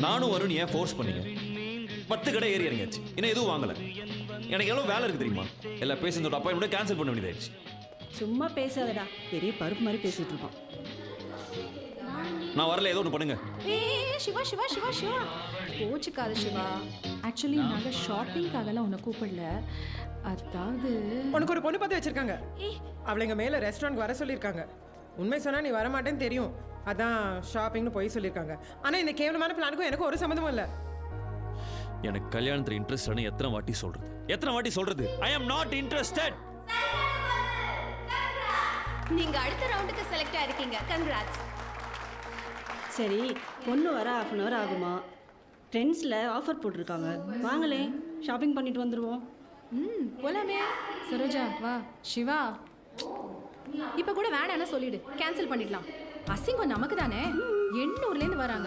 நானும் வரும் ஏன் ஃபோர்ஸ் பண்ணீங்க 10 கடை ஏறி இறங்கியாச்சு இன்னும் எதுவும் வாங்கல எனக்கு எவ்வளவு வேலை இருக்கு தெரியுமா எல்லாம் பேசுனதோட அப்பாயின்மெண்ட் கேன்சல் பண்ண வேண்டியதாயிடுச்சு சும்மா பேசாதடா, பெரிய பருப்பு மாதிரி பேசிட்டு இருக்கோம். நான் வரல ஏதோ ஒன்று பண்ணுங்க. சிவா சிவா சிவா சிவா கோச்சுக்காத சிவா. ஆக்சுவலி நாங்கள் ஷாப்பிங்காகலாம் உன்னை கூப்பிடல. அதாவது உனக்கு ஒரு பொண்ணு பார்த்து வச்சிருக்காங்க. அவளை எங்க மேல ரெஸ்டாரண்ட் வர சொல்லியிருக்காங்க. உண்மை சொன்னா நீ வர மாட்டேன்னு தெரியும், அதான் ஷாப்பிங்னு போய் சொல்லியிருக்காங்க. ஆனா இந்த கேவலமான பிளானுக்கும் எனக்கு ஒரு சம்மந்தமும் இல்லை. எனக்கு கல்யாணத்துல இன்ட்ரெஸ்ட் எத்தனை வாட்டி சொல்றது ஐ அம் நாட் இன்ட்ரெஸ்டட். நீங்க அடுத்த ரவுண்டுக்கு செலக்ட் ஆயிருக்கீங்க. கங்க்ராட்ஸ். சரி, பொண்ணு வர 1/2 அன் ஹவர் ஆகுமா? ட்ரெண்ட்ஸில் ஆஃபர் போட்டிருக்காங்க, வாங்களே ஷாப்பிங் பண்ணிட்டு வந்துடுவோம். போலாமே. சரோஜா வா. சிவா இப்போ கூட வேணான்னு சொல்லிடு, கேன்சல் பண்ணிடலாம். அசிங்கம் நமக்கு தானே. 800லேருந்து வராங்க.